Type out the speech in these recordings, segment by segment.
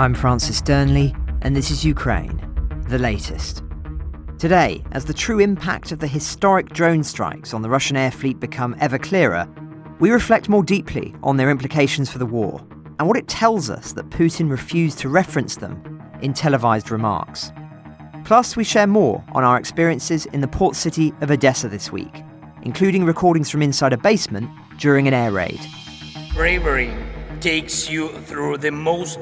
I'm Francis Dearnley, and this is Ukraine, the latest. Today, as the true impact of the historic drone strikes on the Russian air fleet become ever clearer, we reflect more deeply on their implications for the war and what it tells us that Putin refused to reference them in televised remarks. Plus, we share more on our experiences in the port city of Odessa this week, including recordings from inside a basement during an air raid. Bravery takes you through the most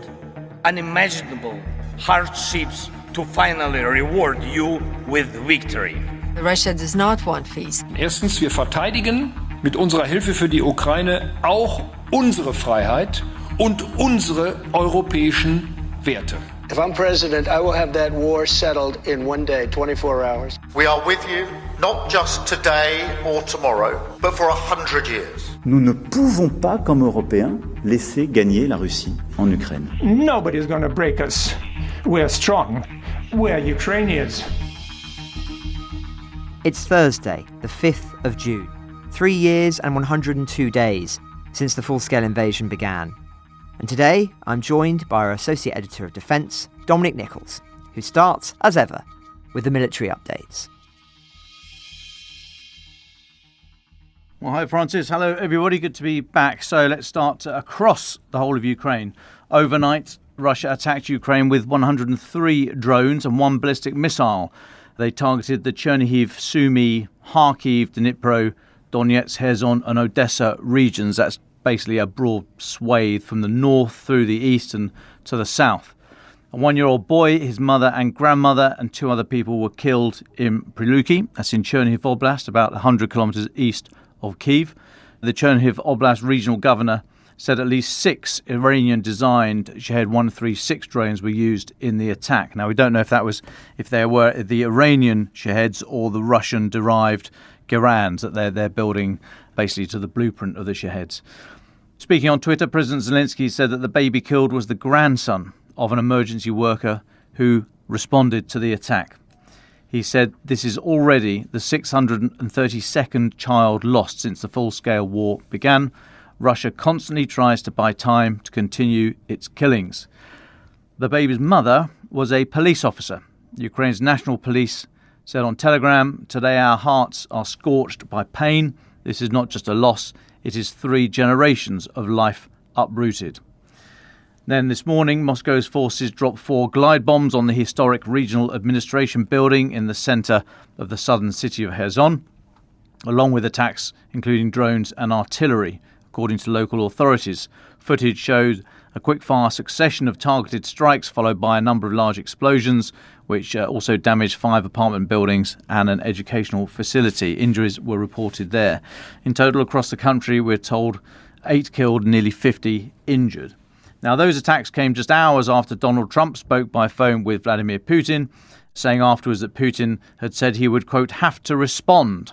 unimaginable hardships to finally reward you with victory. Russia does not want peace. Erstens, wir verteidigen mit unserer Hilfe für die Ukraine auch unsere Freiheit und unsere europäischen Werte. If I'm president, I will have that war settled in one day, 24 hours. We are with you, not just today or tomorrow, but for 100 years. Nous ne pouvons pas, comme Européens, laisser gagner la Russie en Ukraine. Nobody's going to break us. We're strong. We're Ukrainians. It's Thursday, the 5th of June, 3 years and 102 days since the full-scale invasion began. And today, I'm joined by our Associate Editor of Defence, Dominic Nicholls, who starts, as ever, with the military updates. Well, hi, Francis. Hello, everybody. Good to be back. So let's start across the whole of Ukraine. Overnight, Russia attacked Ukraine with 103 drones and one ballistic missile. They targeted the Chernihiv, Sumy, Kharkiv, Dnipro, Donetsk, Kherson and Odessa regions. That's basically a broad swathe from the north through the east and to the south. A 1-year-old boy, his mother and grandmother and 2 other people were killed in Priluki. That's in Chernihiv Oblast, about 100 kilometres east of Kyiv. The Chernihiv Oblast regional governor said at least 6 Iranian-designed Shahed 136 drones were used in the attack. Now, we don't know if they were the Iranian Shaheds or the Russian-derived Gerans that they're building basically to the blueprint of the Shaheds. Speaking on Twitter, President Zelensky said that the baby killed was the grandson of an emergency worker who responded to the attack. He said this is already the 632nd child lost since the full-scale war began. Russia constantly tries to buy time to continue its killings. The baby's mother was a police officer. Ukraine's national police said on Telegram, "Today our hearts are scorched by pain. This is not just a loss, it is 3 generations of life uprooted." Then this morning, Moscow's forces dropped 4 glide bombs on the historic regional administration building in the centre of the southern city of Kherson, along with attacks including drones and artillery, according to local authorities. Footage showed a quick-fire succession of targeted strikes followed by a number of large explosions, which also damaged 5 apartment buildings and an educational facility. Injuries were reported there. In total, across the country, we're told 8 killed, nearly 50 injured. Now, those attacks came just hours after Donald Trump spoke by phone with Vladimir Putin, saying afterwards that Putin had said he would, quote, have to respond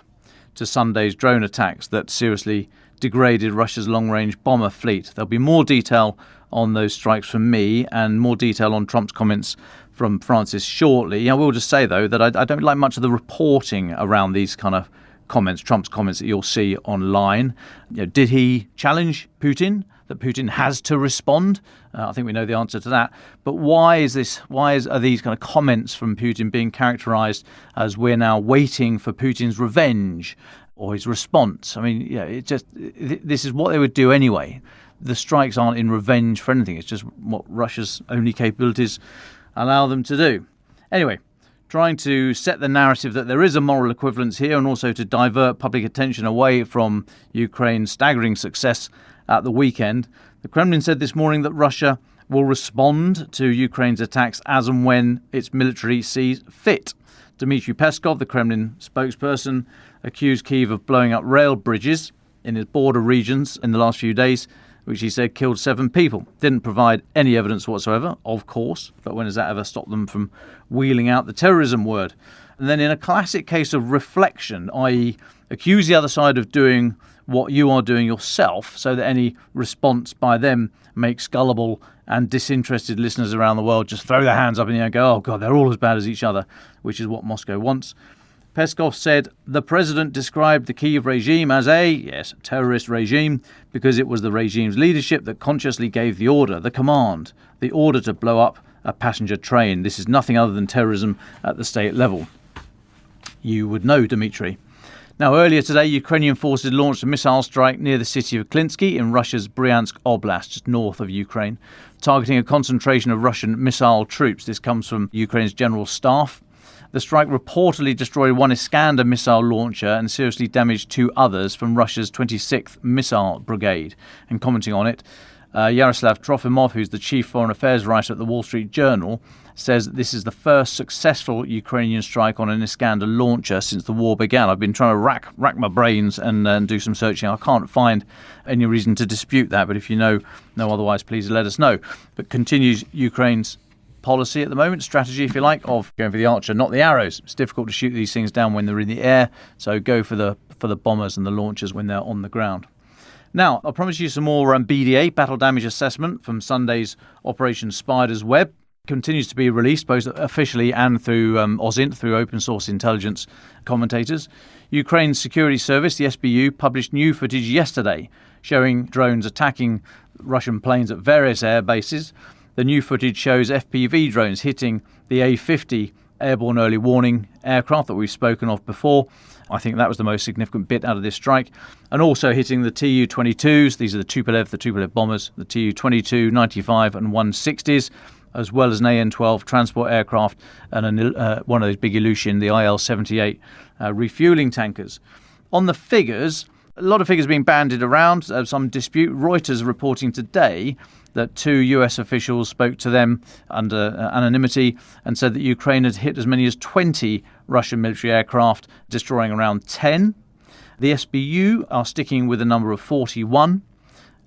to Sunday's drone attacks that seriously degraded Russia's long-range bomber fleet. There'll be more detail on those strikes from me and more detail on Trump's comments from Francis shortly. I will just say, though, that I don't like much of the reporting around these kind of comments, Trump's comments that you'll see online. Did he challenge Putin, that Putin has to respond? I think we know the answer to that. But why are these kind of comments from Putin being characterised as we're now waiting for Putin's revenge or his response? I mean, this is what they would do anyway. The strikes aren't in revenge for anything. It's just what Russia's only capabilities allow them to do. Anyway, trying to set the narrative that there is a moral equivalence here and also to divert public attention away from Ukraine's staggering success at the weekend, the Kremlin said this morning that Russia will respond to Ukraine's attacks as and when its military sees fit. Dmitry Peskov, the Kremlin spokesperson, accused Kyiv of blowing up rail bridges in its border regions in the last few days, which he said killed 7 people. Didn't provide any evidence whatsoever, of course, but when has that ever stopped them from wheeling out the terrorism word? And then in a classic case of reflection, i.e. accuse the other side of doing what you are doing yourself so that any response by them makes gullible and disinterested listeners around the world just throw their hands up in the air and go, oh God, they're all as bad as each other, which is what Moscow wants. Peskov said the president described the Kyiv regime as a terrorist regime because it was the regime's leadership that consciously gave the order, the command, the order to blow up a passenger train. This is nothing other than terrorism at the state level. You would know, Dmitry. Now, earlier today, Ukrainian forces launched a missile strike near the city of Klinsky in Russia's Bryansk Oblast, just north of Ukraine, targeting a concentration of Russian missile troops. This comes from Ukraine's general staff. The strike reportedly destroyed one Iskander missile launcher and seriously damaged 2 others from Russia's 26th Missile Brigade. And commenting on it, Yaroslav Trofimov, who's the chief foreign affairs writer at the Wall Street Journal, says that this is the first successful Ukrainian strike on an Iskander launcher since the war began. I've been trying to rack my brains and do some searching. I can't find any reason to dispute that, but if you know otherwise, please let us know. But continues Ukraine's policy at the moment, strategy, if you like, of going for the Archer, not the arrows. It's difficult to shoot these things down when they're in the air, so go for the bombers and the launchers when they're on the ground. Now, I'll promise you some more BDA, battle damage assessment, from Sunday's Operation Spider's Web. Continues to be released both officially and through OSINT, through open source intelligence commentators. Ukraine's security service, the SBU, published new footage yesterday showing drones attacking Russian planes at various air bases. The new footage shows FPV drones hitting the A-50 airborne early warning aircraft that we've spoken of before. I think that was the most significant bit out of this strike. And also hitting the Tu-22s. These are the Tupolev bombers, the Tu-22, 95 and 160s, as well as an AN-12 transport aircraft and one of those big Ilyushin, the IL-78 refueling tankers. On the figures, a lot of figures being bandied around, some dispute. Reuters reporting today that 2 US officials spoke to them under anonymity and said that Ukraine had hit as many as 20 Russian military aircraft, destroying around 10. The SBU are sticking with a number of 41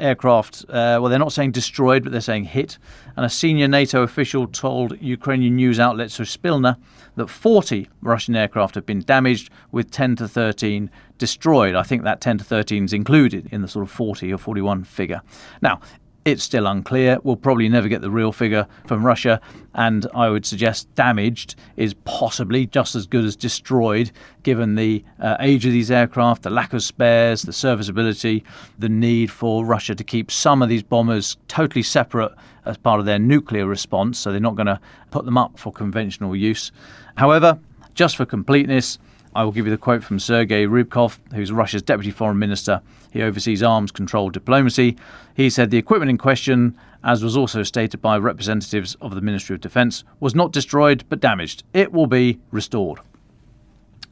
aircraft. Well, they're not saying destroyed, but they're saying hit. And a senior NATO official told Ukrainian news outlet Suspilna that 40 Russian aircraft have been damaged, with 10 to 13 destroyed. I think that 10 to 13 is included in the sort of 40 or 41 figure. Now, it's still unclear. We'll probably never get the real figure from Russia, and I would suggest damaged is possibly just as good as destroyed, given the age of these aircraft, the lack of spares, the serviceability, the need for Russia to keep some of these bombers totally separate as part of their nuclear response, so they're not going to put them up for conventional use. However, just for completeness, I will give you the quote from Sergei Rybkov, who's Russia's deputy foreign minister. He oversees arms control diplomacy. He said the equipment in question, as was also stated by representatives of the Ministry of Defence, was not destroyed but damaged. It will be restored.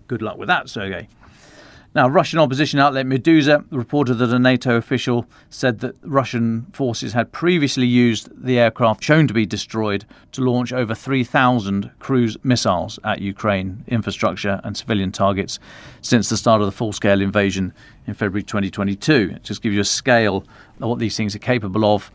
Good luck with that, Sergei. Now, Russian opposition outlet Meduza reported that a NATO official said that Russian forces had previously used the aircraft shown to be destroyed to launch over 3,000 cruise missiles at Ukraine infrastructure and civilian targets since the start of the full-scale invasion in February 2022. It just gives you a scale of what these things are capable of.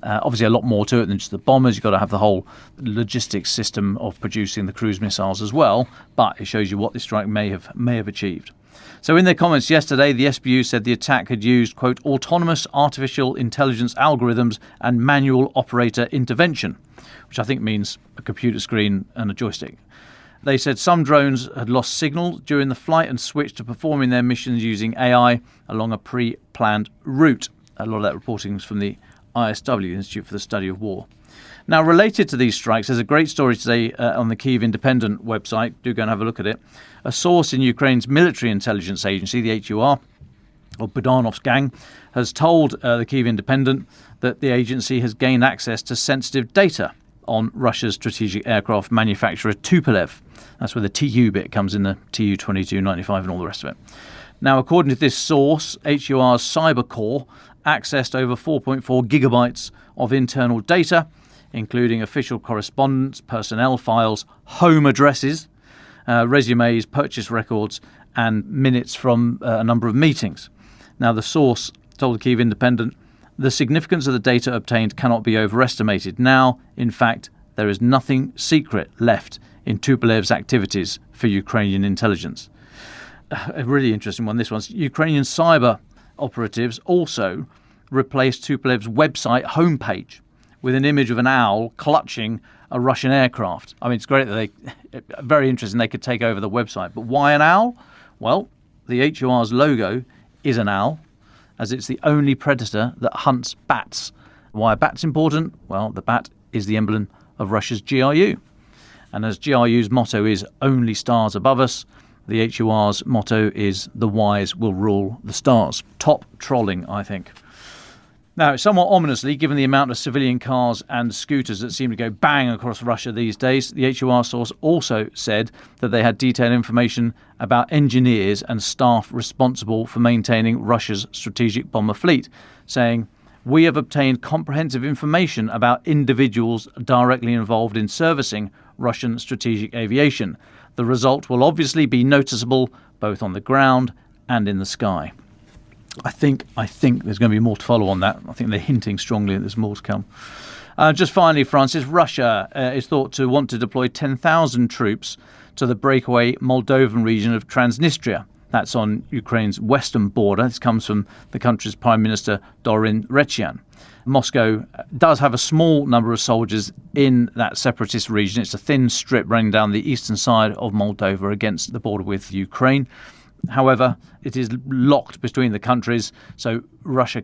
Obviously, a lot more to it than just the bombers. You've got to have the whole logistics system of producing the cruise missiles as well. But it shows you what this strike may have achieved. So in their comments yesterday, the SBU said the attack had used, quote, autonomous artificial intelligence algorithms and manual operator intervention, which I think means a computer screen and a joystick. They said some drones had lost signal during the flight and switched to performing their missions using AI along a pre-planned route. A lot of that reporting is from the ISW, the Institute for the Study of War. Now, related to these strikes, there's a great story today on the Kyiv Independent website. Do go and have a look at it. A source in Ukraine's military intelligence agency, the HUR, or Budanov's gang, has told the Kyiv Independent that the agency has gained access to sensitive data on Russia's strategic aircraft manufacturer Tupolev. That's where the TU bit comes in, the Tu-22, 95 and all the rest of it. Now, according to this source, HUR's cyber core accessed over 4.4 gigabytes of internal data, including official correspondence, personnel files, home addresses, resumes, purchase records, and minutes from a number of meetings. Now, the source told the Kyiv Independent, the significance of the data obtained cannot be overestimated. Now, in fact, there is nothing secret left in Tupolev's activities for Ukrainian intelligence. A really interesting one, this one's Ukrainian cyber operatives also replaced Tupolev's website homepage with an image of an owl clutching a Russian aircraft. I mean, it's great that very interesting, they could take over the website. But why an owl? Well, the HUR's logo is an owl, as it's the only predator that hunts bats. Why are bats important? Well, the bat is the emblem of Russia's GRU. And as GRU's motto is only stars above us, the HUR's motto is the wise will rule the stars. Top trolling, I think. Now, somewhat ominously, given the amount of civilian cars and scooters that seem to go bang across Russia these days, the HUR source also said that they had detailed information about engineers and staff responsible for maintaining Russia's strategic bomber fleet, saying, "We have obtained comprehensive information about individuals directly involved in servicing Russian strategic aviation. The result will obviously be noticeable both on the ground and in the sky." I think there's going to be more to follow on that. I think they're hinting strongly that there's more to come. Just finally, Francis, Russia is thought to want to deploy 10,000 troops to the breakaway Moldovan region of Transnistria. That's on Ukraine's western border. This comes from the country's Prime Minister, Dearnley. Moscow does have a small number of soldiers in that separatist region. It's a thin strip running down the eastern side of Moldova against the border with Ukraine. However, it is locked between the countries, so Russia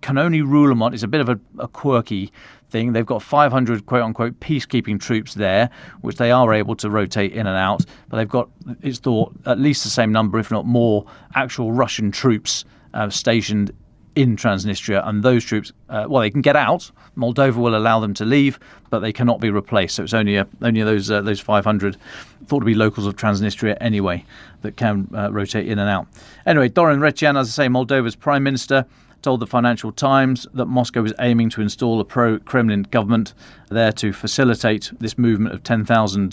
can only rule them on. It's a bit of a quirky thing. They've got 500 quote-unquote peacekeeping troops there, which they are able to rotate in and out. But they've got, it's thought, at least the same number, if not more, actual Russian troops stationed in Transnistria. And those troops, they can get out. Moldova will allow them to leave, but they cannot be replaced. So it's only those 500, thought to be locals of Transnistria anyway, that can rotate in and out. Anyway, Dorin Retian, as I say, Moldova's Prime Minister, told the Financial Times that Moscow is aiming to install a pro-Kremlin government there to facilitate this movement of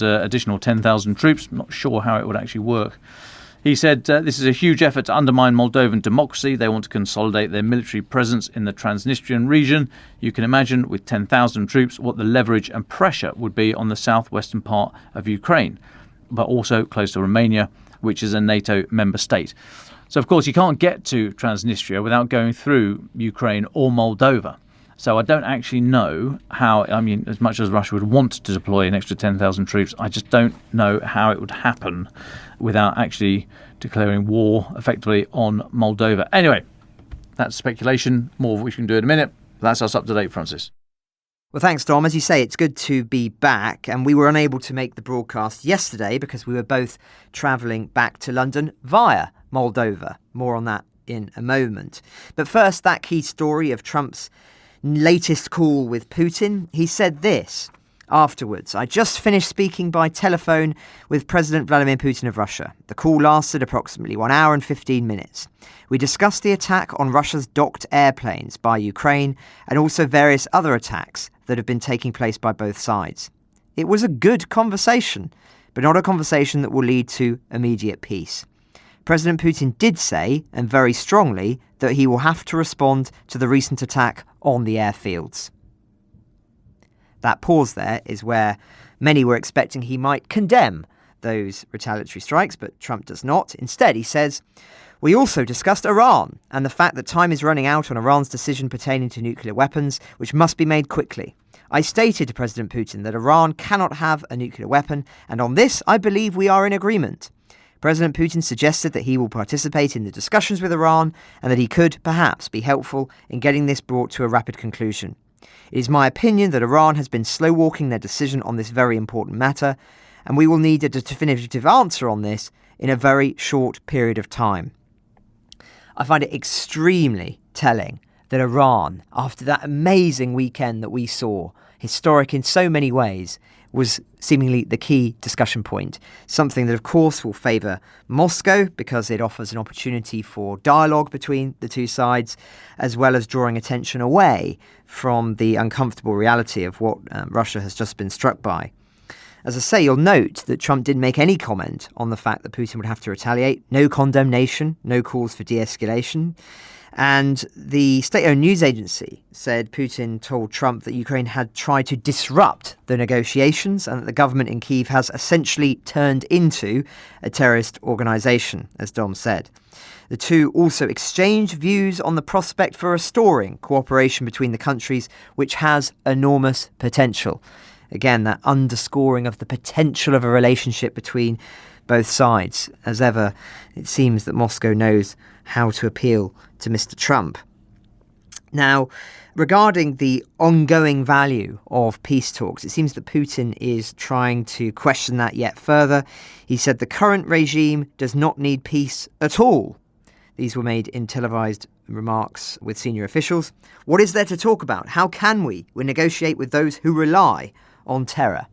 additional 10,000 troops. I'm not sure how it would actually work. He said this is a huge effort to undermine Moldovan democracy. They want to consolidate their military presence in the Transnistrian region. You can imagine with 10,000 troops what the leverage and pressure would be on the southwestern part of Ukraine, but also close to Romania, which is a NATO member state. So, of course, you can't get to Transnistria without going through Ukraine or Moldova. So I don't actually know how, as much as Russia would want to deploy an extra 10,000 troops, I just don't know how it would happen without actually declaring war effectively on Moldova. Anyway, that's speculation, more of which we can do in a minute. That's us up to date, Francis. Well, thanks, Dom. As you say, it's good to be back, and we were unable to make the broadcast yesterday because we were both travelling back to London via Moldova. More on that in a moment. But first, that key story of Trump's latest call with Putin. He said this afterwards: "I just finished speaking by telephone with President Vladimir Putin of Russia. The call lasted approximately 1 hour and 15 minutes. We discussed the attack on Russia's docked airplanes by Ukraine and also various other attacks that have been taking place by both sides. It was a good conversation, but not a conversation that will lead to immediate peace. President Putin did say, and very strongly, that he will have to respond to the recent attack on the airfields." That pause there is where many were expecting he might condemn those retaliatory strikes, but Trump does not. Instead, he says, "We also discussed Iran and the fact that time is running out on Iran's decision pertaining to nuclear weapons, which must be made quickly. I stated to President Putin that Iran cannot have a nuclear weapon, and on this, I believe we are in agreement. President Putin suggested that he will participate in the discussions with Iran and that he could, perhaps, be helpful in getting this brought to a rapid conclusion. It is my opinion that Iran has been slow-walking their decision on this very important matter, and we will need a definitive answer on this in a very short period of time." I find it extremely telling that Iran, after that amazing weekend that we saw, historic in so many ways, was seemingly the key discussion point. Something that, of course, will favour Moscow because it offers an opportunity for dialogue between the two sides, as well as drawing attention away from the uncomfortable reality of what Russia has just been struck by. As I say, you'll note that Trump didn't make any comment on the fact that Putin would have to retaliate. No condemnation, no calls for de-escalation. And the state-owned news agency said Putin told Trump that Ukraine had tried to disrupt the negotiations and that the government in Kyiv has essentially turned into a terrorist organisation, as Dom said. The two also exchanged views on the prospect for restoring cooperation between the countries, which has enormous potential. Again, that underscoring of the potential of a relationship between both sides. As ever, it seems that Moscow knows how to appeal to Mr. Trump. Now, regarding the ongoing value of peace talks, it seems that Putin is trying to question that yet further. He said the current regime does not need peace at all. These were made in televised remarks with senior officials. What is there to talk about? How can we negotiate with those who rely on terror?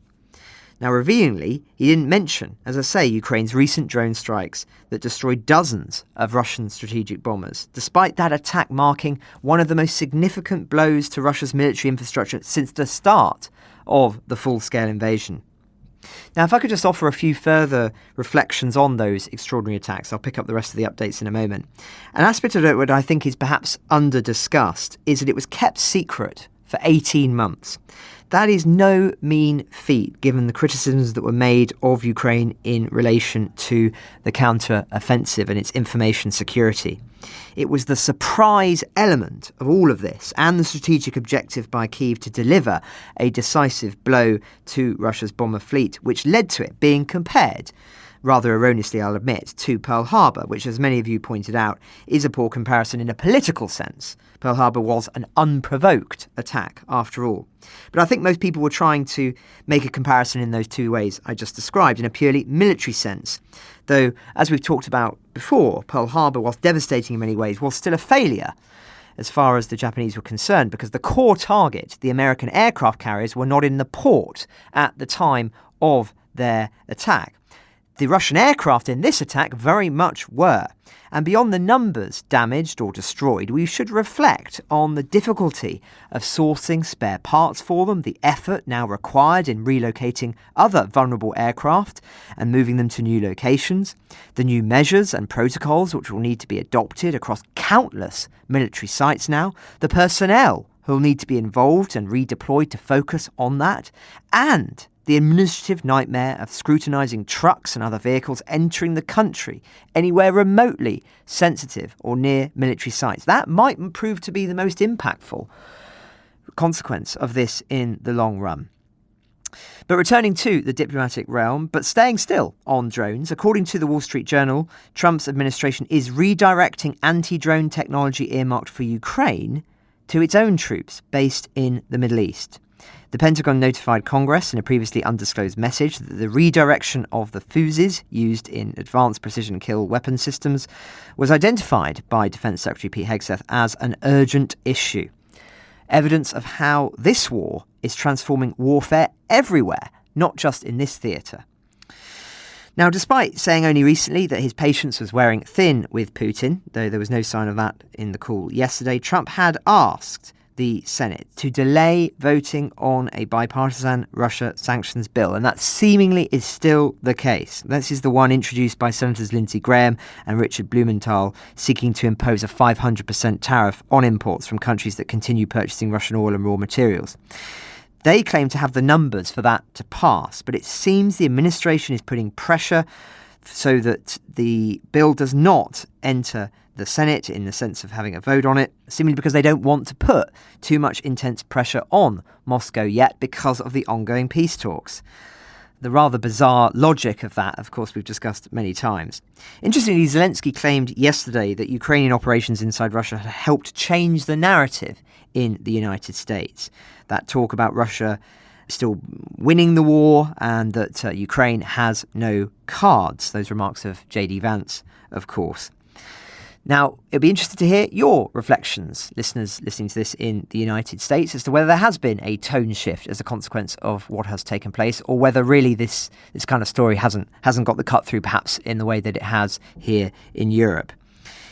Now, revealingly, he didn't mention, as I say, Ukraine's recent drone strikes that destroyed dozens of Russian strategic bombers, despite that attack marking one of the most significant blows to Russia's military infrastructure since the start of the full-scale invasion. Now, if I could just offer a few further reflections on those extraordinary attacks, I'll pick up the rest of the updates in a moment. An aspect of it that I think is perhaps under-discussed is that it was kept secret for 18 months. That is no mean feat, given the criticisms that were made of Ukraine in relation to the counter-offensive and its information security. It was the surprise element of all of this and the strategic objective by Kyiv to deliver a decisive blow to Russia's bomber fleet, which led to it being compared, rather erroneously I'll admit, to Pearl Harbor, which, as many of you pointed out, is a poor comparison in a political sense. Pearl Harbor was an unprovoked attack, after all. But I think most people were trying to make a comparison in those two ways I just described, in a purely military sense. Though, as we've talked about before, Pearl Harbor, whilst devastating in many ways, was still a failure as far as the Japanese were concerned, because the core target, the American aircraft carriers, were not in the port at the time of their attack. The Russian aircraft in this attack very much were. And beyond the numbers damaged or destroyed, we should reflect on the difficulty of sourcing spare parts for them, the effort now required in relocating other vulnerable aircraft and moving them to new locations, the new measures and protocols which will need to be adopted across countless military sites now, the personnel who will need to be involved and redeployed to focus on that, and the administrative nightmare of scrutinising trucks and other vehicles entering the country anywhere remotely sensitive or near military sites. That might prove to be the most impactful consequence of this in the long run. But returning to the diplomatic realm, but staying still on drones, according to the Wall Street Journal, Trump's administration is redirecting anti-drone technology earmarked for Ukraine to its own troops based in the Middle East. The Pentagon notified Congress in a previously undisclosed message that the redirection of the fuses used in advanced precision kill weapon systems was identified by Defense Secretary Pete Hegseth as an urgent issue. Evidence of how this war is transforming warfare everywhere, not just in this theatre. Now, despite saying only recently that his patience was wearing thin with Putin, though there was no sign of that in the call yesterday, Trump had asked the Senate to delay voting on a bipartisan Russia sanctions bill, and that seemingly is still the case. This is the one introduced by Senators Lindsey Graham and Richard Blumenthal, seeking to impose a 500% tariff on imports from countries that continue purchasing Russian oil and raw materials. They claim to have the numbers for that to pass, but it seems the administration is putting pressure so that the bill does not enter the Senate in the sense of having a vote on it, seemingly because they don't want to put too much intense pressure on Moscow yet because of the ongoing peace talks. The rather bizarre logic of that, of course, we've discussed many times. Interestingly, Zelensky claimed yesterday that Ukrainian operations inside Russia had helped change the narrative in the United States. That talk about Russia still winning the war and that Ukraine has no cards. Those remarks of J.D. Vance, of course. Now, it'll be interesting to hear your reflections, listeners listening to this in the United States, as to whether there has been a tone shift as a consequence of what has taken place, or whether really this kind of story hasn't got the cut through, perhaps in the way that it has here in Europe.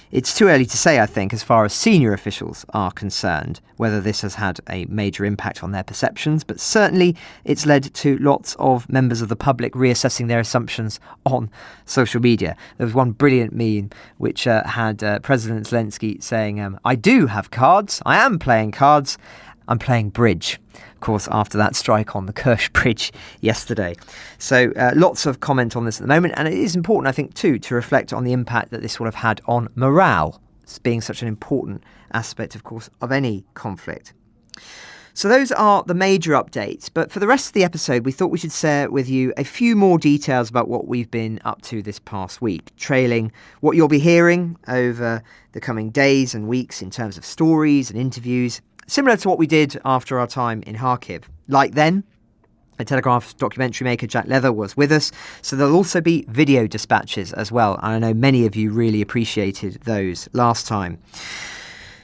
It's too early to say, I think, as far as senior officials are concerned, whether this has had a major impact on their perceptions, but certainly it's led to lots of members of the public reassessing their assumptions on social media. There was one brilliant meme which had President Zelensky saying, I do have cards, I am playing cards, I'm playing bridge. Of course, after that strike on the Kerch Bridge yesterday. So lots of comment on this at the moment. And it is important, I think, too, to reflect on the impact that this will have had on morale, being such an important aspect, of course, of any conflict. So those are the major updates. But for the rest of the episode, we thought we should share with you a few more details about what we've been up to this past week, trailing what you'll be hearing over the coming days and weeks in terms of stories and interviews, similar to what we did after our time in Kharkiv. Like then, a Telegraph documentary maker, Jack Leather, was with us. So there'll also be video dispatches as well. And I know many of you really appreciated those last time.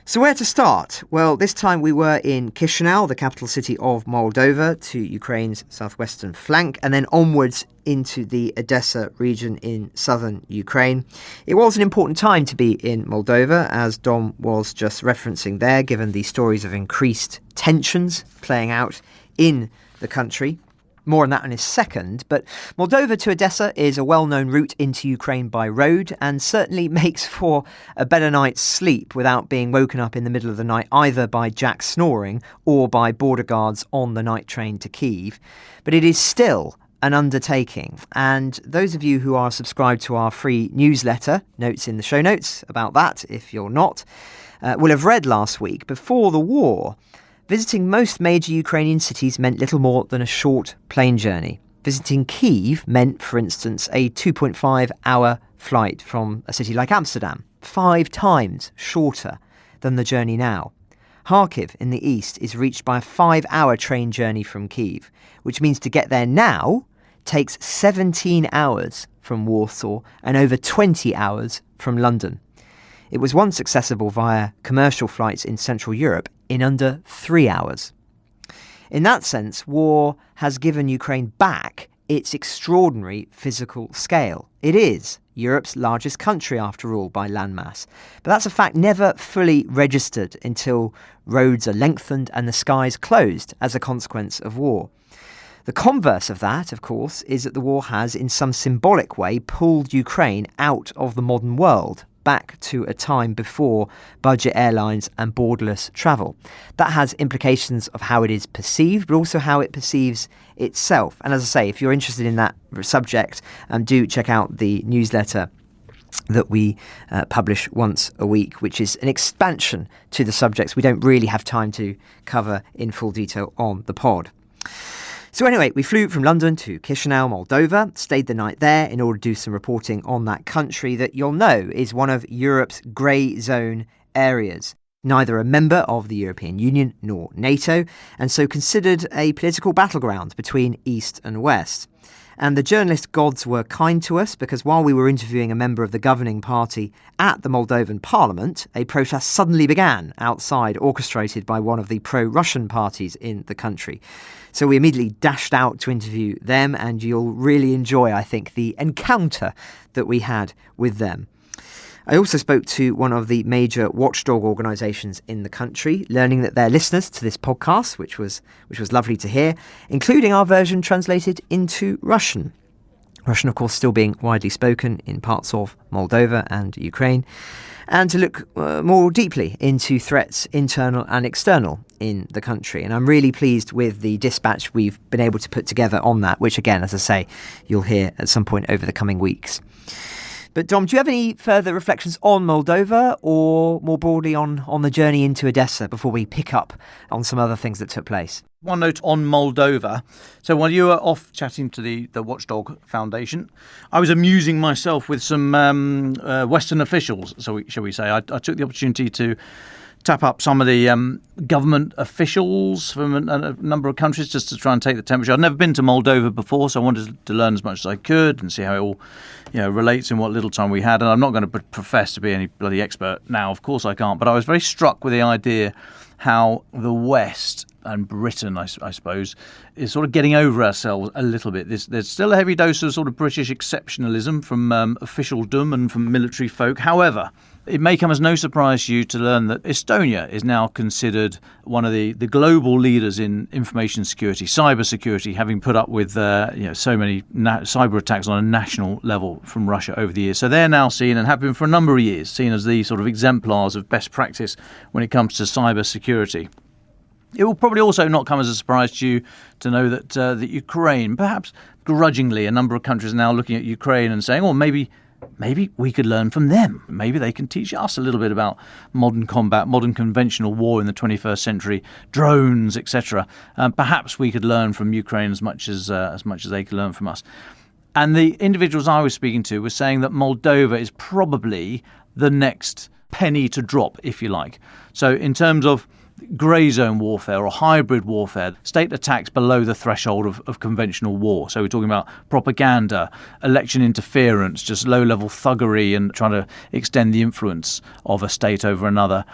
So where to start? Well, this time we were in Chisinau, the capital city of Moldova, to Ukraine's southwestern flank, and then onwards into the Odessa region in southern Ukraine. It was an important time to be in Moldova, as Dom was just referencing there, given the stories of increased tensions playing out in the country. More on that in a second, but Moldova to Odessa is a well-known route into Ukraine by road and certainly makes for a better night's sleep without being woken up in the middle of the night either by Jack snoring or by border guards on the night train to Kyiv. But it is still an undertaking, and those of you who are subscribed to our free newsletter, notes in the show notes about that if you're not, will have read last week, before the war, visiting most major Ukrainian cities meant little more than a short plane journey. Visiting Kyiv meant, for instance, a 2.5-hour flight from a city like Amsterdam, 5 times shorter than the journey now. Kharkiv in the east is reached by a 5-hour train journey from Kyiv, which means to get there now takes 17 hours from Warsaw and over 20 hours from London. It was once accessible via commercial flights in Central Europe in under 3 hours. In that sense, war has given Ukraine back its extraordinary physical scale. It is Europe's largest country, after all, by landmass. But that's a fact never fully registered until roads are lengthened and the skies closed as a consequence of war. The converse of that, of course, is that the war has, in some symbolic way, pulled Ukraine out of the modern world, back to a time before budget airlines and borderless travel. That has implications of how it is perceived, but also how it perceives itself. And as I say, if you're interested in that subject, do check out the newsletter that we publish once a week, which is an expansion to the subjects we don't really have time to cover in full detail on the pod. So anyway, we flew from London to Chisinau, Moldova, stayed the night there in order to do some reporting on that country that you'll know is one of Europe's grey zone areas. Neither a member of the European Union nor NATO, and so considered a political battleground between East and West. And the journalist gods were kind to us because while we were interviewing a member of the governing party at the Moldovan parliament, a protest suddenly began outside, orchestrated by one of the pro-Russian parties in the country. So we immediately dashed out to interview them, and you'll really enjoy, I think, the encounter that we had with them. I also spoke to one of the major watchdog organisations in the country, learning that they're listeners to this podcast, which was lovely to hear, including our version translated into Russian. Russian, of course, still being widely spoken in parts of Moldova and Ukraine, and to look more deeply into threats, internal and external, in the country. And I'm really pleased with the dispatch we've been able to put together on that, which, again, as I say, you'll hear at some point over the coming weeks. But Dom, do you have any further reflections on Moldova or more broadly on the journey into Odessa before we pick up on some other things that took place? One note on Moldova. So while you were off chatting to the Watchdog Foundation, I was amusing myself with some Western officials, shall we say. I took the opportunity to tap up some of the government officials from a number of countries just to try and take the temperature. I'd never been to Moldova before, so I wanted to learn as much as I could and see how it all relates in what little time we had. And I'm not going to profess to be any bloody expert now. Of course I can't. But I was very struck with the idea how the West and Britain, I suppose, is sort of getting over ourselves a little bit. There's still a heavy dose of sort of British exceptionalism from officialdom and from military folk. However, It may come as no surprise to you to learn that Estonia is now considered one of the global leaders in information security, cyber security, having put up with so many cyber attacks on a national level from Russia over the years. So they're now seen, and have been for a number of years, seen as the sort of exemplars of best practice when it comes to cyber security. It will probably also not come as a surprise to you to know that Ukraine, perhaps grudgingly, a number of countries are now looking at Ukraine and saying, oh, maybe we could learn from them. Maybe they can teach us a little bit about modern combat, modern conventional war in the 21st century, drones, etc. Perhaps we could learn from Ukraine as much as they could learn from us. And the individuals I was speaking to were saying that Moldova is probably the next penny to drop, if you like. So in terms of grey zone warfare or hybrid warfare, state attacks below the threshold of conventional war. So we're talking about propaganda, election interference, just low-level thuggery and trying to extend the influence of a state over another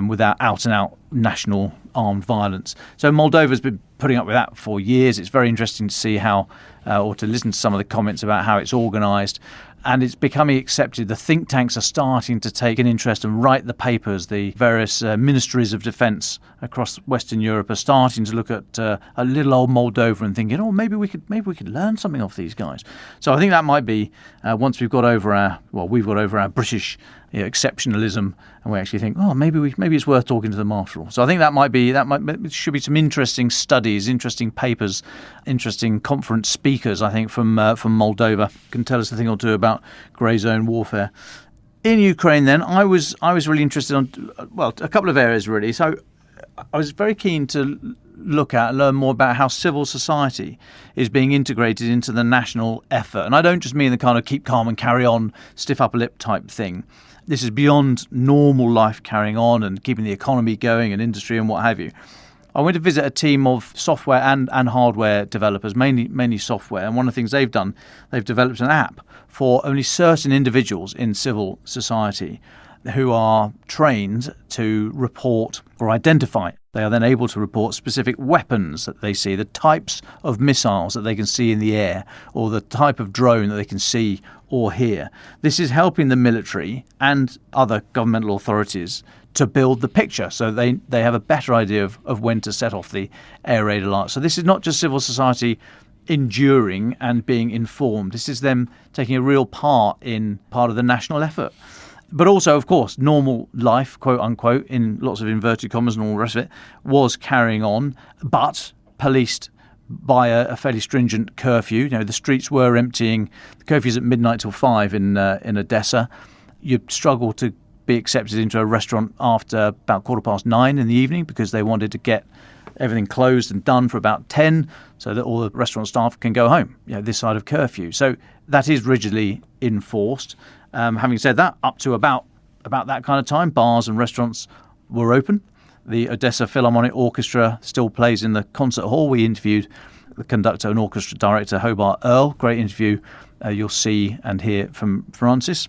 without out-and-out national armed violence. So Moldova's been putting up with that for years. It's very interesting to see how, or to listen to some of the comments about how it's organised. And it's becoming accepted. The think tanks are starting to take an interest and write the papers. The various ministries of defence across Western Europe are starting to look at a little old Moldova and thinking, oh, maybe we could learn something off these guys. So I think that might be once we've got over our British exceptionalism, and we actually think, oh, maybe it's worth talking to them after all. So I think that should be some interesting studies, interesting papers, interesting conference speakers. I think from Moldova can tell us a thing or two about grey zone warfare. In Ukraine, then I was really interested on a couple of areas really. So I was very keen to look at and learn more about how civil society is being integrated into the national effort. And I don't just mean the kind of keep calm and carry on, stiff upper lip type thing. This is beyond normal life carrying on and keeping the economy going and industry and what have you. I went to visit a team of software and hardware developers, mainly software. And one of the things they've done, they've developed an app for only certain individuals in civil society who are trained to report or identify. They are then able to report specific weapons that they see, the types of missiles that they can see in the air, or the type of drone that they can see or hear. This is helping the military and other governmental authorities to build the picture, so they have a better idea of when to set off the air raid alert. So this is not just civil society enduring and being informed. This is them taking a real part of the national effort. But also, of course, normal life, quote unquote, in lots of inverted commas and all the rest of it, was carrying on, but policed by a fairly stringent curfew. The streets were emptying. The curfew's at midnight till 5 in Odessa. You'd struggle to be accepted into a restaurant after about 9:15 in the evening because they wanted to get everything closed and done for about 10 so that all the restaurant staff can go home, this side of curfew. So that is rigidly enforced. Having said that, up to about that kind of time, bars and restaurants were open. The Odessa Philharmonic Orchestra still plays in the concert hall. We interviewed the conductor and orchestra director, Hobart Earl. Great interview. You'll see and hear from Francis.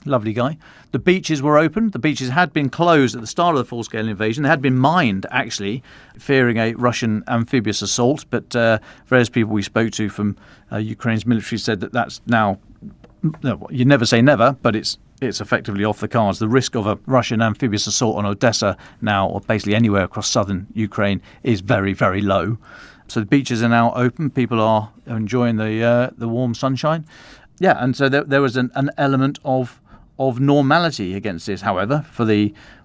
Lovely guy. The beaches were open. The beaches had been closed at the start of the full-scale invasion. They had been mined, actually, fearing a Russian amphibious assault. But various people we spoke to from Ukraine's military said that that's now... No, you never say never, but it's effectively off the cards. The risk of a Russian amphibious assault on Odessa now, or basically anywhere across southern Ukraine, is very, very low. So the beaches are now open. People are enjoying the warm sunshine. Yeah, and so there was an element of normality against this. However, for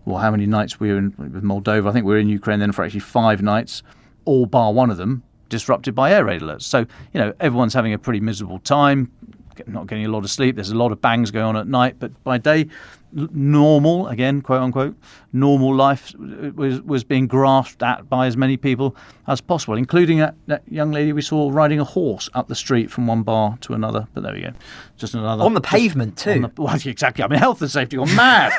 how many nights we were in with Moldova? I think we were in Ukraine then for actually 5 nights, all bar one of them disrupted by air raid alerts. So everyone's having a pretty miserable time. Not getting a lot of sleep. There's a lot of bangs going on at night, but by day, normal, again, quote unquote, normal life was being grasped at by as many people as possible, including that young lady we saw riding a horse up the street from one bar to another. But there we go, just another on the pavement too. Well, exactly. I mean, health and safety gone mad.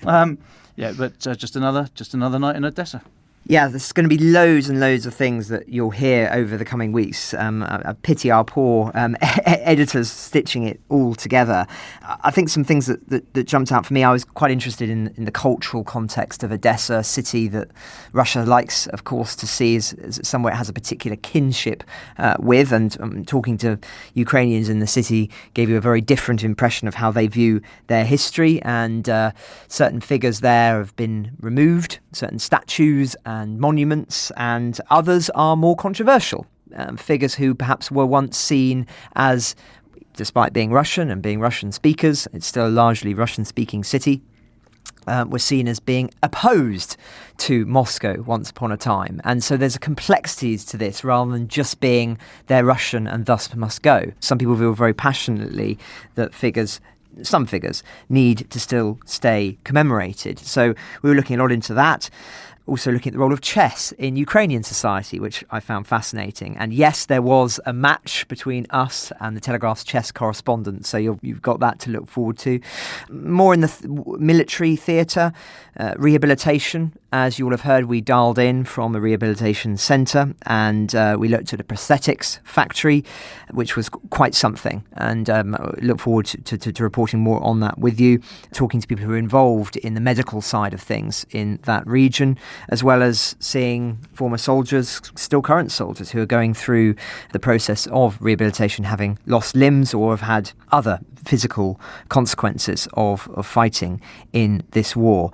But just another night in Odessa. Yeah, there's going to be loads and loads of things that you'll hear over the coming weeks. I pity our poor editors stitching it all together. I think some things that jumped out for me, I was quite interested in the cultural context of Odessa, a city that Russia likes, of course, to see as somewhere it has a particular kinship with. And talking to Ukrainians in the city gave you a very different impression of how they view their history. And certain figures there have been removed, certain statues and monuments, and others are more controversial. Figures who perhaps were once seen as, despite being Russian and being Russian speakers, it's still a largely Russian-speaking city, were seen as being opposed to Moscow once upon a time. And so there's a complexities to this rather than just being they're Russian and thus must go. Some people feel very passionately that some figures need to still stay commemorated. So we were looking a lot into that. Also looking at the role of chess in Ukrainian society, which I found fascinating. And yes, there was a match between us and the Telegraph's chess correspondent, so you've got that to look forward to. More in the military theatre, rehabilitation. As you will have heard, we dialed in from a rehabilitation centre and we looked at a prosthetics factory, which was quite something. And look forward to reporting more on that with you, talking to people who are involved in the medical side of things in that region, as well as seeing former soldiers, still current soldiers, who are going through the process of rehabilitation, having lost limbs or have had other physical consequences of fighting in this war.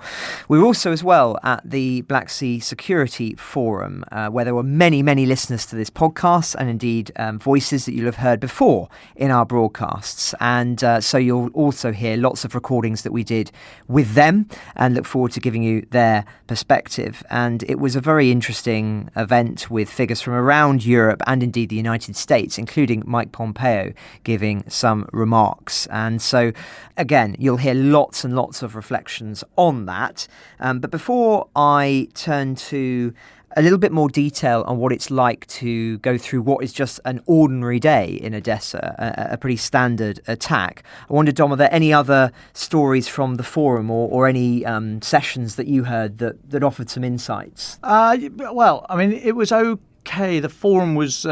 We were also as well at the Black Sea Security Forum, where there were many, many listeners to this podcast and indeed voices that you'll have heard before in our broadcasts. And so you'll also hear lots of recordings that we did with them and look forward to giving you their perspective. And it was a very interesting event with figures from around Europe and indeed the United States, including Mike Pompeo giving some remarks. And so, again, you'll hear lots and lots of reflections on that. But before I turn to a little bit more detail on what it's like to go through what is just an ordinary day in Odessa, a pretty standard attack, I wonder, Dom, are there any other stories from the forum or any sessions that you heard that offered some insights? Well, I mean, it was okay. The forum was...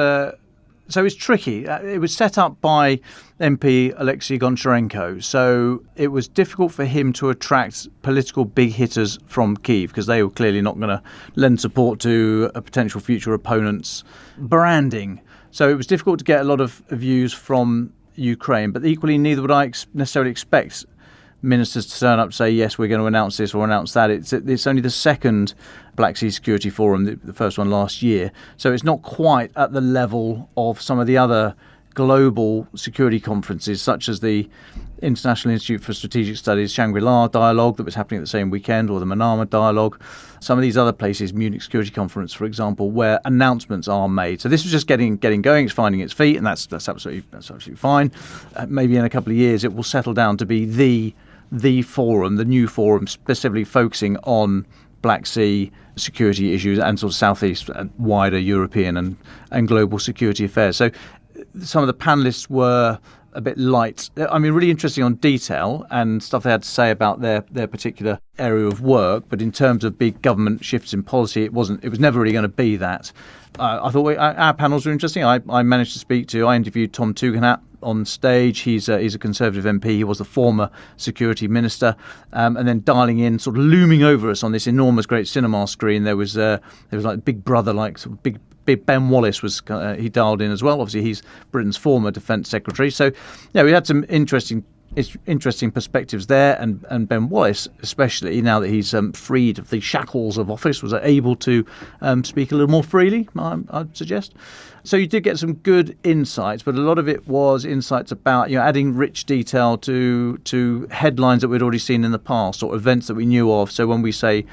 So it's tricky. It was set up by MP Alexei Goncharenko, so it was difficult for him to attract political big hitters from Kyiv because they were clearly not going to lend support to a potential future opponent's branding. So it was difficult to get a lot of views from Ukraine, but equally neither would I necessarily expect ministers to turn up and say, yes, we're going to announce this or announce that. It's only the second Black Sea Security Forum, the first one last year. So it's not quite at the level of some of the other global security conferences, such as the International Institute for Strategic Studies Shangri-La Dialogue that was happening at the same weekend, or the Manama Dialogue. Some of these other places, Munich Security Conference, for example, where announcements are made. So this was just getting going, it's finding its feet, and that's absolutely fine. Maybe in a couple of years it will settle down to be the forum, the new forum, specifically focusing on Black Sea security issues and sort of Southeast and wider European and global security affairs. So some of the panelists were a bit light. I mean, really interesting on detail and stuff they had to say about their particular area of work. But in terms of big government shifts in policy, it was never really going to be that. I thought our panels were interesting. I interviewed Tom Tugendhat on stage. He's a Conservative MP. He was the former security minister, and then dialing in, sort of looming over us on this enormous, great cinema screen. There was like Big Brother, like sort of big Ben Wallace was he dialed in as well. Obviously, he's Britain's former Defence Secretary. So, yeah, we had some interesting perspectives there, and Ben Wallace, especially now that he's freed of the shackles of office, was able to speak a little more freely, I'd suggest. So you did get some good insights, but a lot of it was insights about adding rich detail to headlines that we'd already seen in the past or events that we knew of. So when we say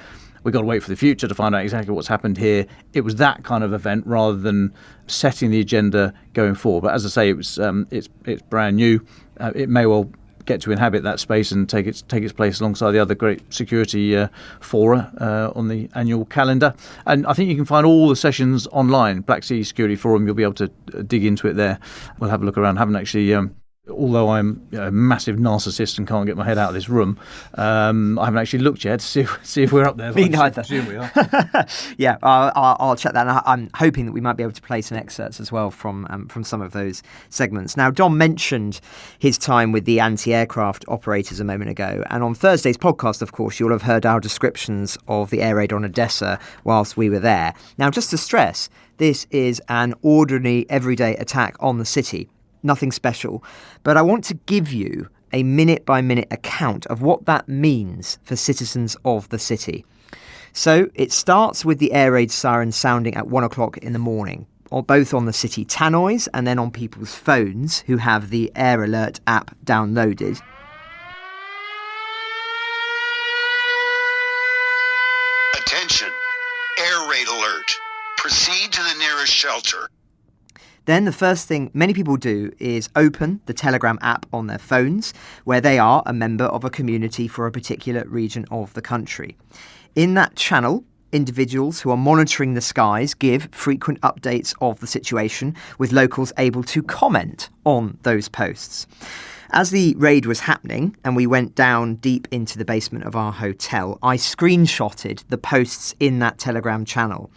we've got to wait for the future to find out exactly what's happened here, it was that kind of event rather than setting the agenda going forward. But as I say, it's brand new. It may well get to inhabit that space and take its place alongside the other great security fora on the annual calendar. And I think you can find all the sessions online. Black Sea Security Forum, you'll be able to dig into it there. We'll have a look around. Haven't actually although I'm a massive narcissist and can't get my head out of this room, I haven't actually looked yet to see if we're up there. Me neither. I presume we are. Yeah, I'll check that. And I'm hoping that we might be able to play some excerpts as well from some of those segments. Now, Dom mentioned his time with the anti-aircraft operators a moment ago. And on Thursday's podcast, of course, you'll have heard our descriptions of the air raid on Odessa whilst we were there. Now, just to stress, this is an ordinary, everyday attack on the city. Nothing special, but I want to give you a minute-by-minute account of what that means for citizens of the city. So it starts with the air raid siren sounding at 1 o'clock in the morning, or both on the city tannoys and then on people's phones who have the Air Alert app downloaded. Attention, air raid alert. Proceed to the nearest shelter. Then the first thing many people do is open the Telegram app on their phones, where they are a member of a community for a particular region of the country. In that channel, individuals who are monitoring the skies give frequent updates of the situation, with locals able to comment on those posts. As the raid was happening and we went down deep into the basement of our hotel, I screenshotted the posts in that Telegram channel.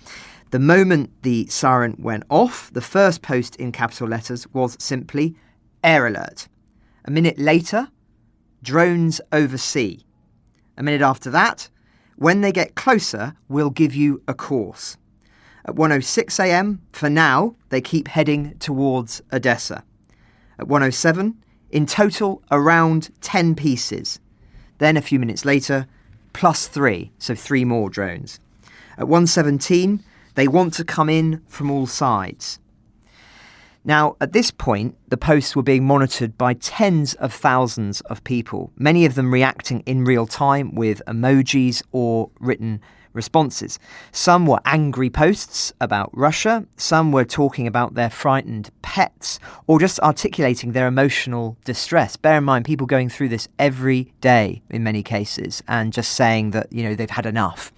The moment the siren went off, the first post in capital letters was simply Air Alert. A minute later, drones over sea. A minute after that, when they get closer, we'll give you a course. At 1:06 a.m, for now, they keep heading towards Odessa. At 1:07, in total, around 10 pieces. Then a few minutes later, +3, so 3 more drones. At 1:17, they want to come in from all sides. Now, at this point, the posts were being monitored by tens of thousands of people, many of them reacting in real time with emojis or written responses. Some were angry posts about Russia, some were talking about their frightened pets, or just articulating their emotional distress. Bear in mind, people going through this every day in many cases, and just saying that, they've had enough.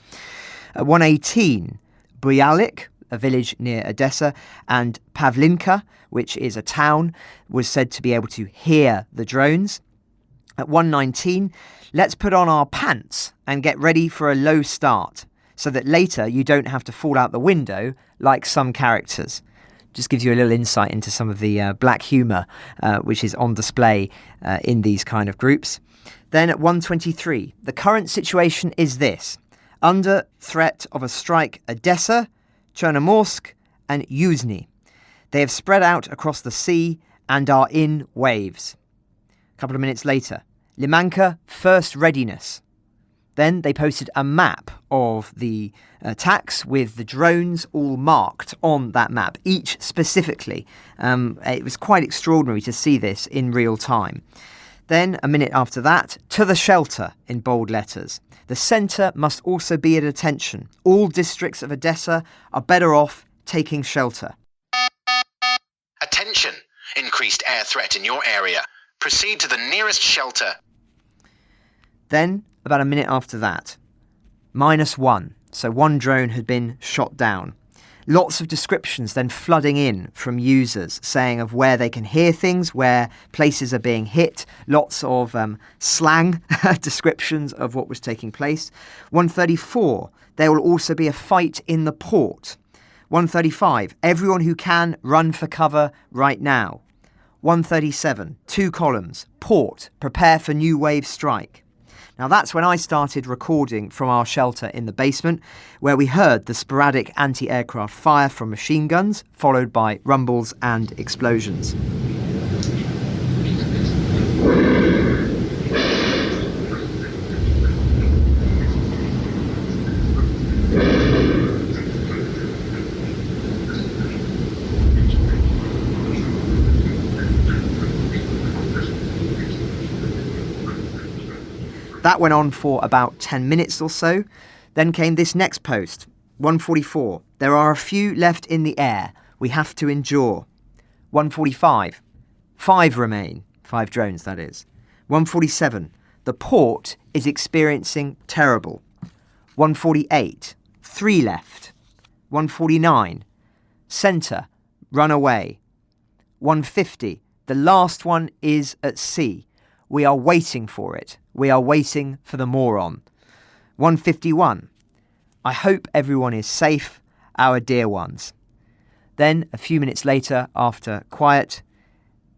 At 1:18, Buyalik, a village near Odessa, and Pavlinka, which is a town, was said to be able to hear the drones. At 1:19, let's put on our pants and get ready for a low start, so that later you don't have to fall out the window like some characters. Just gives you a little insight into some of the black humour which is on display in these kind of groups. Then at 1:23, the current situation is this. Under threat of a strike, Odessa, Chernomorsk and Yuzhny. They have spread out across the sea and are in waves. A couple of minutes later, Limanka, first readiness. Then they posted a map of the attacks with the drones all marked on that map, each specifically. It was quite extraordinary to see this in real time. Then, a minute after that, to the shelter in bold letters. The centre must also be at attention. All districts of Odessa are better off taking shelter. Attention! Increased air threat in your area. Proceed to the nearest shelter. Then, about a minute after that, -1. So 1 drone had been shot down. Lots of descriptions then flooding in from users saying of where they can hear things, where places are being hit, lots of slang descriptions of what was taking place. 1:34, there will also be a fight in the port. 1:35, everyone who can run for cover right now. 1:37, 2 columns, port, prepare for new wave strike. Now that's when I started recording from our shelter in the basement, where we heard the sporadic anti-aircraft fire from machine guns, followed by rumbles and explosions. That went on for about 10 minutes or so. Then came this next post, 1:44. There are a few left in the air. We have to endure. 1:45. 5 remain. 5 drones, that is. 1:47. The port is experiencing terrible. 1:48. 3 left. 1:49. Centre. Run away. 1:50. The last one is at sea. We are waiting for it. We are waiting for the moron. 151. I hope everyone is safe, our dear ones. Then, a few minutes later, after quiet,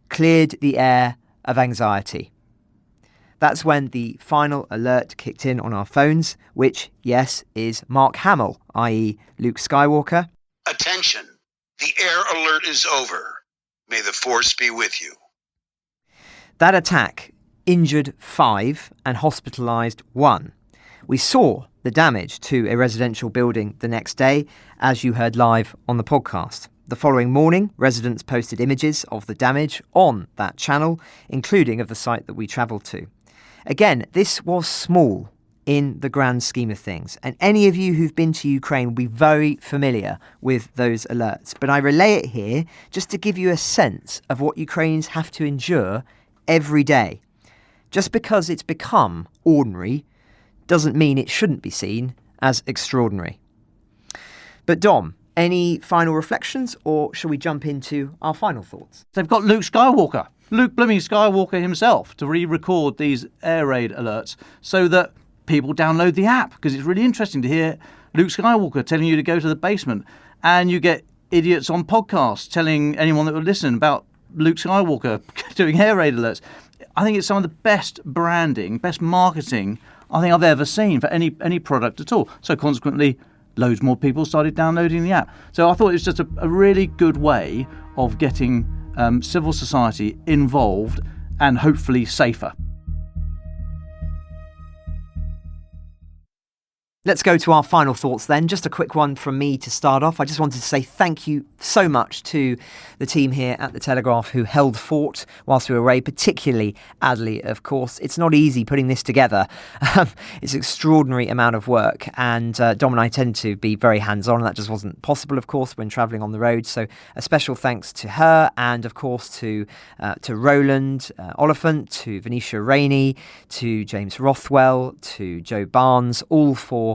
cleared the air of anxiety. That's when the final alert kicked in on our phones, which, yes, is Mark Hamill, i.e. Luke Skywalker. Attention. The air alert is over. May the force be with you. That attack injured 5 and hospitalised 1. We saw the damage to a residential building the next day, as you heard live on the podcast. The following morning, residents posted images of the damage on that channel, including of the site that we travelled to. Again, this was small in the grand scheme of things, and any of you who've been to Ukraine will be very familiar with those alerts. But I relay it here just to give you a sense of what Ukrainians have to endure every day. Just because it's become ordinary doesn't mean it shouldn't be seen as extraordinary. But Dom, any final reflections, or shall we jump into our final thoughts? They've got Luke Skywalker, Luke Blooming Skywalker himself, to re-record these air raid alerts so that people download the app, because it's really interesting to hear Luke Skywalker telling you to go to the basement, and you get idiots on podcasts telling anyone that would listen about Luke Skywalker doing air raid alerts. I think it's some of the best branding, best marketing I think I've ever seen for any product at all. So consequently, loads more people started downloading the app. So I thought it was just a really good way of getting civil society involved and hopefully safer. Let's go to our final thoughts then. Just a quick one from me to start off. I just wanted to say thank you so much to the team here at The Telegraph who held fort whilst we were away, particularly Adley, of course. It's not easy putting this together. It's an extraordinary amount of work, and Dom and I tend to be very hands-on, and that just wasn't possible, of course, when travelling on the road. So a special thanks to her, and of course to Roland Oliphant, to Venetia Rainey, to James Rothwell, to Joe Barnes, all for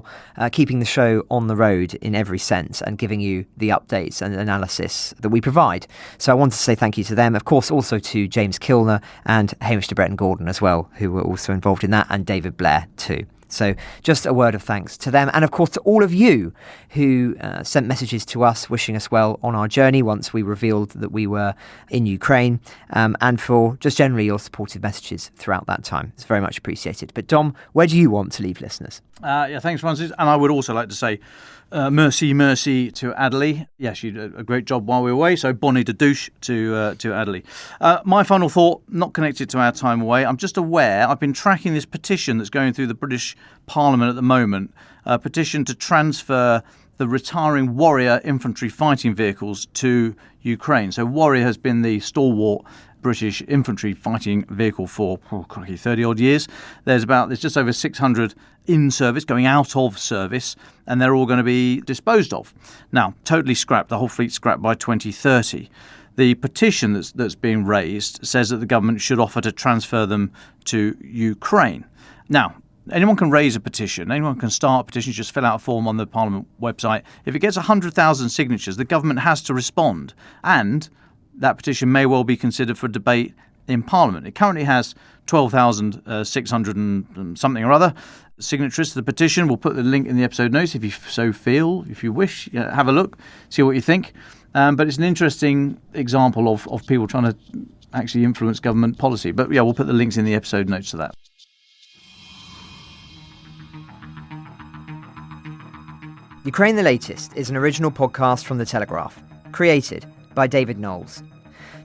keeping the show on the road in every sense and giving you the updates and analysis that we provide. So I want to say thank you to them. Of course, also to James Kilner and Hamish de Bretton Gordon as well, who were also involved in that, and David Blair too. So just a word of thanks to them, and of course to all of you who sent messages to us wishing us well on our journey once we revealed that we were in Ukraine, and for just generally your supportive messages throughout that time. It's very much appreciated. But Dom, where do you want to leave listeners? Yeah, thanks, Francis. And I would also like to say mercy to Adley. Yeah, she did a great job while we were away. So bonnie de douche to Adley. My final thought, not connected to our time away. I'm just aware, I've been tracking this petition that's going through the British Parliament at the moment, a petition to transfer the retiring Warrior infantry fighting vehicles to Ukraine. So Warrior has been the stalwart British infantry fighting vehicle for 30 odd years. There's just over 600 in service, going out of service, and they're all going to be disposed of. Now, totally scrapped, the whole fleet scrapped by 2030. The petition that's being raised says that the government should offer to transfer them to Ukraine. Now, anyone can raise a petition, anyone can start a petition, just fill out a form on the Parliament website. If it gets 100,000 signatures, the government has to respond, and that petition may well be considered for debate in Parliament. It currently has 12,600 and something or other signatories to the petition. We'll put the link in the episode notes if you so feel, if you wish. Have a look, see what you think. But it's an interesting example of people trying to actually influence government policy. But yeah, we'll put the links in the episode notes to that. Ukraine the Latest is an original podcast from The Telegraph, created by David Nicholls.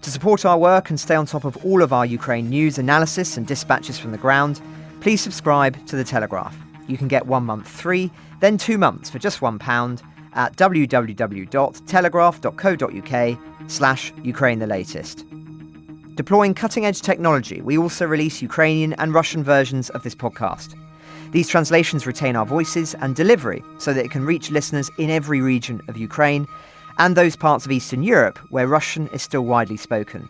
To support our work and stay on top of all of our Ukraine news, analysis and dispatches from the ground, please subscribe to The Telegraph. You can get 1 month free, then 2 months for just £1 at www.telegraph.co.uk/Ukraine the Latest. Deploying cutting-edge technology, we also release Ukrainian and Russian versions of this podcast. These translations retain our voices and delivery so that it can reach listeners in every region of Ukraine and those parts of Eastern Europe where Russian is still widely spoken.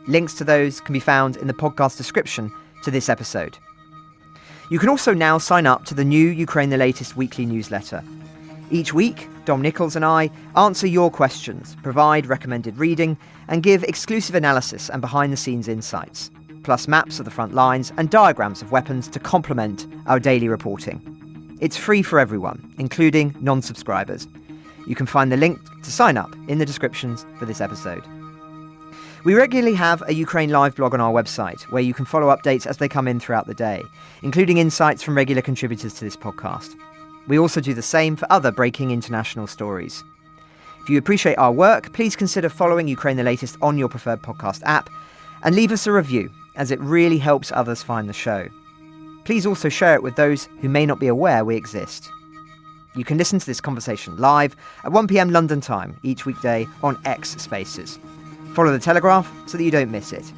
Links to those can be found in the podcast description to this episode. You can also now sign up to the new Ukraine the Latest weekly newsletter. Each week, Dom Nicholls and I answer your questions, provide recommended reading, and give exclusive analysis and behind-the-scenes insights, plus maps of the front lines and diagrams of weapons to complement our daily reporting. It's free for everyone, including non-subscribers. You can find the link to sign up in the descriptions for this episode. We regularly have a Ukraine Live blog on our website, where you can follow updates as they come in throughout the day, including insights from regular contributors to this podcast. We also do the same for other breaking international stories. If you appreciate our work, please consider following Ukraine the Latest on your preferred podcast app, and leave us a review, as it really helps others find the show. Please also share it with those who may not be aware we exist. You can listen to this conversation live at 1 p.m. London time each weekday on X Spaces. Follow The Telegraph so that you don't miss it.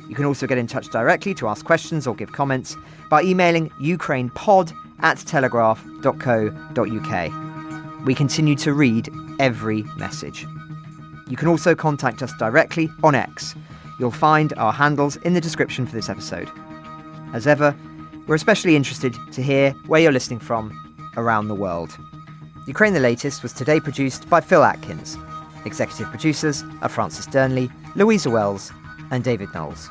You can also get in touch directly to ask questions or give comments by emailing ukrainepod@telegraph.co.uk. We continue to read every message. You can also contact us directly on X. You'll find our handles in the description for this episode. As ever, we're especially interested to hear where you're listening from around the world. Ukraine the Latest was today produced by Phil Atkins. Executive producers are Francis Dearnley, Louisa Wells, and David Knowles.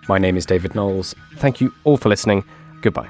My name is David Knowles. Thank you all for listening. Goodbye.